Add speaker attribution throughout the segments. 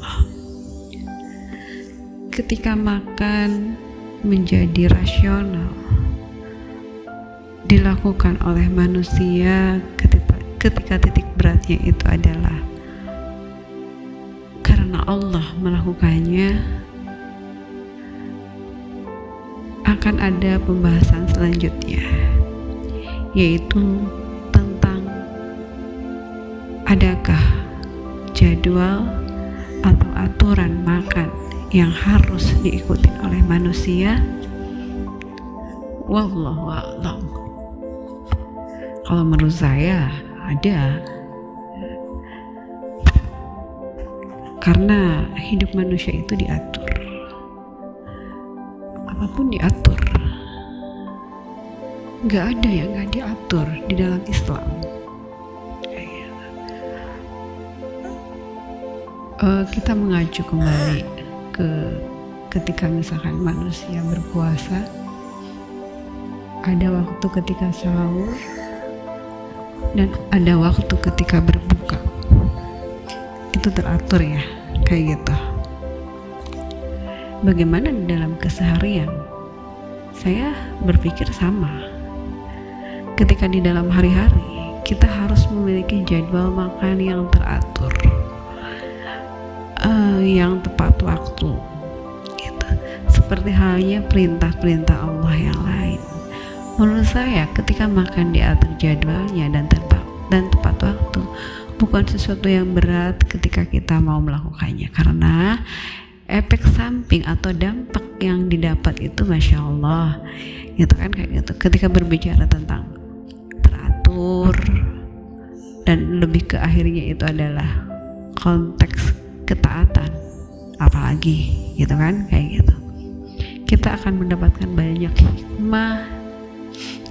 Speaker 1: Allah. Ketika makan menjadi rasional dilakukan oleh manusia ketika titik beratnya itu adalah karena Allah melakukannya, akan ada pembahasan selanjutnya, yaitu tentang adakah jadwal atau aturan makan yang harus diikuti oleh manusia. Wallahu a'lam. Kalau menurut saya ada, karena hidup manusia itu diatur, apapun diatur, nggak ada yang nggak diatur di dalam Islam. Kita mengacu kembali ke ketika misalkan manusia berpuasa, ada waktu ketika sahur dan ada waktu ketika berbuka. Itu teratur ya, kayak gitu. Bagaimana di dalam keseharian? Saya berpikir sama. Ketika di dalam hari-hari kita harus memiliki jadwal makan yang teratur, yang tepat waktu gitu. Seperti halnya perintah-perintah Allah yang lain. Menurut saya ketika makan diatur jadwalnya dan tepat waktu, bukan sesuatu yang berat ketika kita mau melakukannya, karena efek samping atau dampak yang didapat itu Masya Allah gitu kan, kayak gitu. Ketika berbicara tentang teratur dan lebih ke akhirnya itu adalah konteks ketaatan, apalagi gitu kan, kayak gitu, kita akan mendapatkan banyak hikmah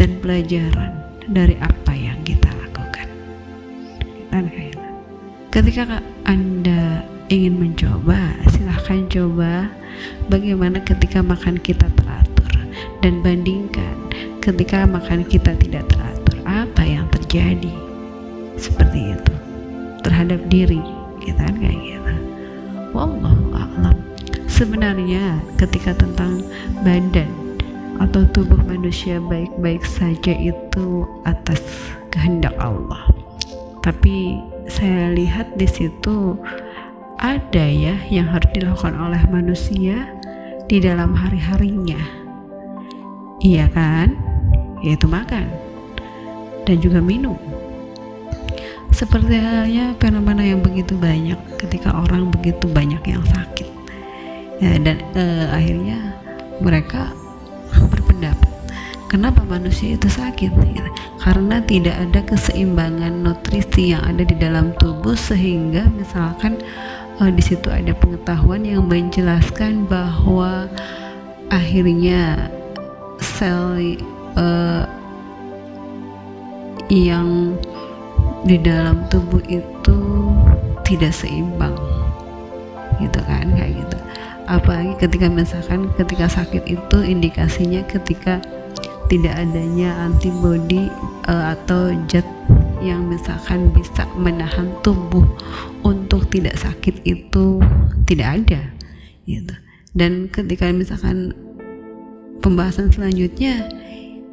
Speaker 1: dan pelajaran dari apa yang kita lakukan. Ketika Anda ingin mencoba, silahkan coba bagaimana ketika makan kita teratur, dan bandingkan ketika makan kita tidak teratur, apa yang terjadi. Seperti itu terhadap diri kita kan, kayak gitu. Wallahu a'lam. Sebenarnya ketika tentang badan atau tubuh manusia baik-baik saja itu atas kehendak Allah, tapi saya lihat di situ ada ya yang harus dilakukan oleh manusia di dalam hari-harinya, iya kan, yaitu makan dan juga minum. Seperti halnya fenomena yang begitu banyak ketika orang begitu banyak yang sakit ya, dan akhirnya mereka berpendapat kenapa manusia itu sakit gitu. Karena tidak ada keseimbangan nutrisi yang ada di dalam tubuh, sehingga misalkan di situ ada pengetahuan yang menjelaskan bahwa akhirnya sel yang di dalam tubuh itu tidak seimbang gitu kan, kayak gitu. Apalagi ketika misalkan ketika sakit itu indikasinya ketika tidak adanya antibodi atau zat yang misalkan bisa menahan tubuh untuk tidak sakit itu tidak ada gitu. Dan ketika misalkan pembahasan selanjutnya,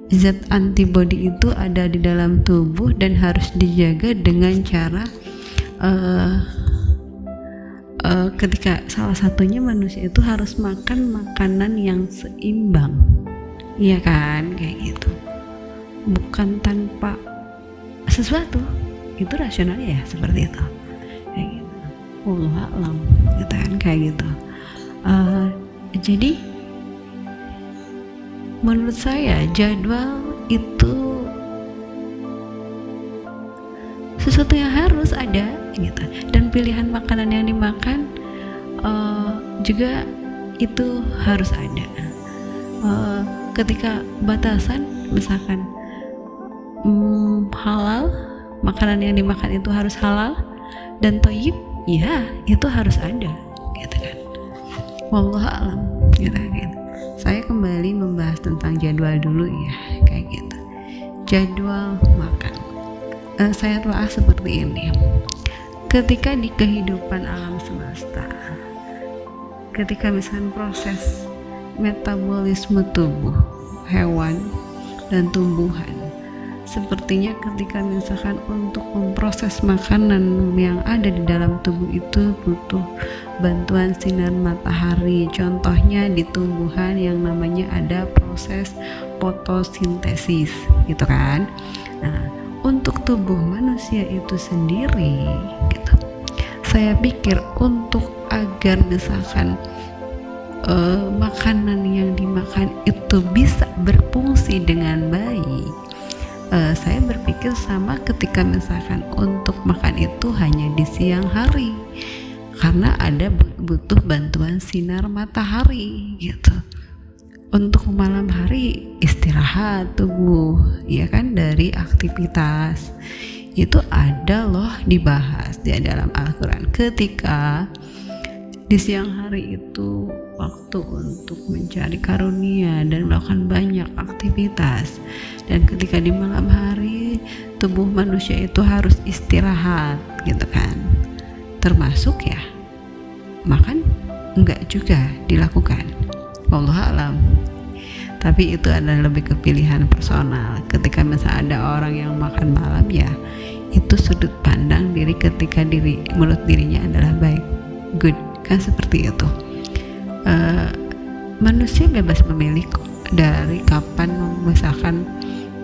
Speaker 1: zat antibodi itu ada di dalam tubuh dan harus dijaga dengan cara ketika salah satunya manusia itu harus makan makanan yang seimbang, iya kan, kayak gitu, bukan tanpa sesuatu. Itu rasionalnya ya seperti itu, kayak gitu. Wallahu a'lam gitu kan, kayak gitu. Jadi menurut saya jadwal itu sesuatu yang harus ada gitu, dan pilihan makanan yang dimakan juga itu harus ada. Ketika batasan misalkan halal, makanan yang dimakan itu harus halal dan thayyib, ya itu harus ada gitu kan. Wallahu a'lam gitu kan. Saya kembali membahas tentang jadwal dulu ya, kayak gitu. Jadwal makan. Saya telah seperti ini. Ketika di kehidupan alam semesta ketika misalkan proses metabolisme tubuh hewan dan tumbuhan, sepertinya ketika misalkan untuk memproses makanan yang ada di dalam tubuh itu butuh bantuan sinar matahari. Contohnya di tumbuhan yang namanya ada proses fotosintesis gitu kan. Nah, untuk tubuh manusia itu sendiri gitu, saya pikir untuk agar misalkan makanan yang dimakan itu bisa berfungsi dengan baik, saya berpikir sama ketika misalkan untuk makan itu hanya di siang hari, karena ada butuh bantuan sinar matahari gitu. Untuk malam hari istirahat tubuh, ya kan, dari aktivitas. Itu ada loh dibahas di dalam Al-Quran, ketika di siang hari itu waktu untuk mencari karunia dan melakukan banyak aktivitas, dan ketika di malam hari tubuh manusia itu harus istirahat gitu kan, termasuk ya makan enggak juga dilakukan, wallahu alam. Tapi itu adalah lebih ke pilihan personal. Ketika misalnya ada orang yang makan malam, ya itu sudut pandang diri ketika menurut dirinya adalah baik, good kan, seperti itu. Manusia bebas memilih dari kapan misalkan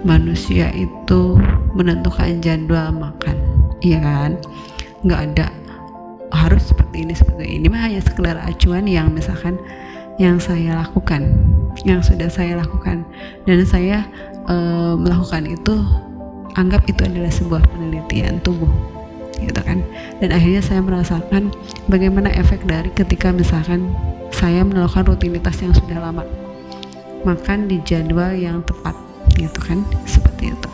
Speaker 1: manusia itu menentukan jadwal makan, iya kan, nggak ada harus seperti ini mah hanya sekedar acuan yang misalkan yang saya lakukan, yang sudah saya lakukan, dan saya melakukan itu, anggap itu adalah sebuah penelitian tubuh gitu kan. Dan akhirnya saya merasakan bagaimana efek dari ketika misalkan saya melakukan rutinitas yang sudah lama, makan di jadwal yang tepat gitu kan, seperti itu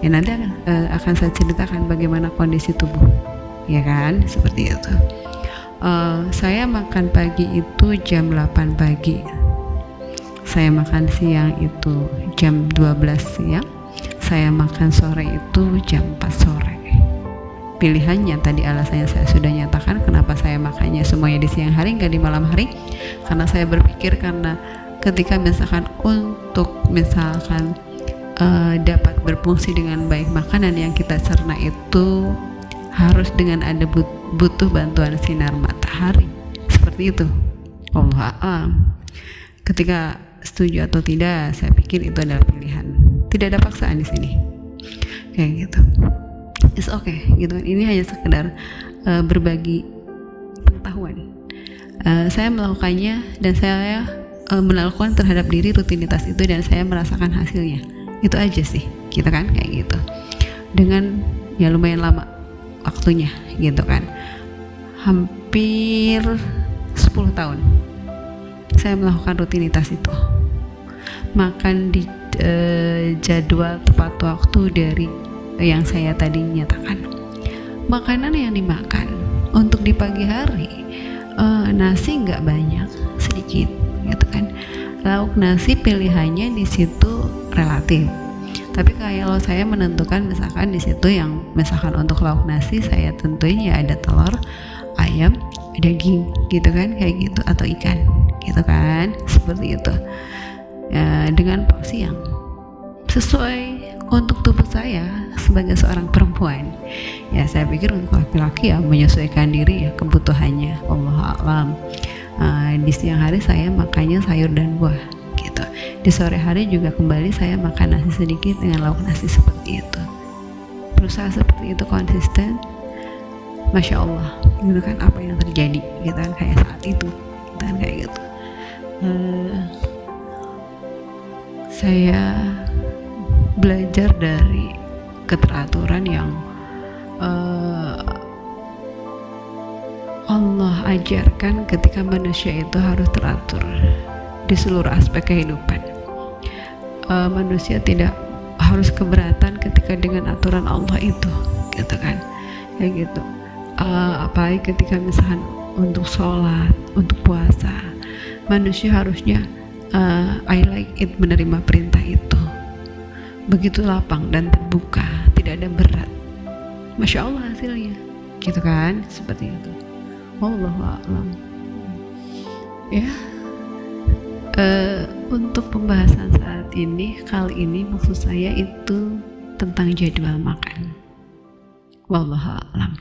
Speaker 1: ya. Nanti akan saya ceritakan bagaimana kondisi tubuh, ya kan, seperti itu. Saya makan pagi itu jam 8 pagi, saya makan siang itu jam 12 siang, saya makan sore itu jam 4 sore. Pilihannya tadi alasannya saya sudah nyatakan kenapa saya makannya semuanya di siang hari nggak di malam hari, karena saya berpikir karena ketika misalkan untuk misalkan dapat berfungsi dengan baik makanan yang kita cerna itu harus dengan ada butuh bantuan sinar matahari, seperti itu. Allah a'lam. Ketika setuju atau tidak, saya pikir itu adalah pilihan, tidak ada paksaan di sini, kayak gitu. It's okay gitu kan. Ini hanya sekedar berbagi pengetahuan. Saya melakukannya dan saya melakukan terhadap diri rutinitas itu, dan saya merasakan hasilnya. Itu aja sih, gitu kan, kayak gitu. Dengan ya lumayan lama waktunya gitu kan, hampir 10 tahun saya melakukan rutinitas itu, makan di jadwal tepat waktu dari yang saya tadi nyatakan. Makanan yang dimakan untuk di pagi hari, nasi nggak banyak, sedikit gitu kan. Lauk nasi pilihannya di situ relatif, tapi kalau saya menentukan misalkan di situ yang misalkan untuk lauk nasi saya tentuin ya ada telur, ayam, daging gitu kan, kayak gitu, atau ikan gitu kan, seperti itu ya, dengan porsi yang sesuai untuk tubuh saya sebagai seorang perempuan. Ya saya pikir untuk laki-laki ya menyesuaikan diri ya kebutuhannya, Allah alam. Di siang hari saya makannya sayur dan buah gitu. Di sore hari juga kembali saya makan nasi sedikit dengan lauk nasi, seperti itu. Berusaha seperti itu konsisten, masya Allah gitu kan, apa yang terjadi gitu kan, kayak saat itu gitu kan, kayak gitu. Saya belajar dari keteraturan yang Allah ajarkan ketika manusia itu harus teratur di seluruh aspek kehidupan. Manusia tidak harus keberatan ketika dengan aturan Allah itu gitu kan, kayak gitu. Apalagi ketika misalkan untuk sholat, untuk puasa, manusia harusnya I like it, menerima perintah itu begitu lapang dan terbuka, tidak ada berat, masya Allah hasilnya gitu kan, seperti itu. Wallahu a'lam. Ya, untuk pembahasan saat ini, kali ini maksud saya itu tentang jadwal makan. Wallahu a'lam.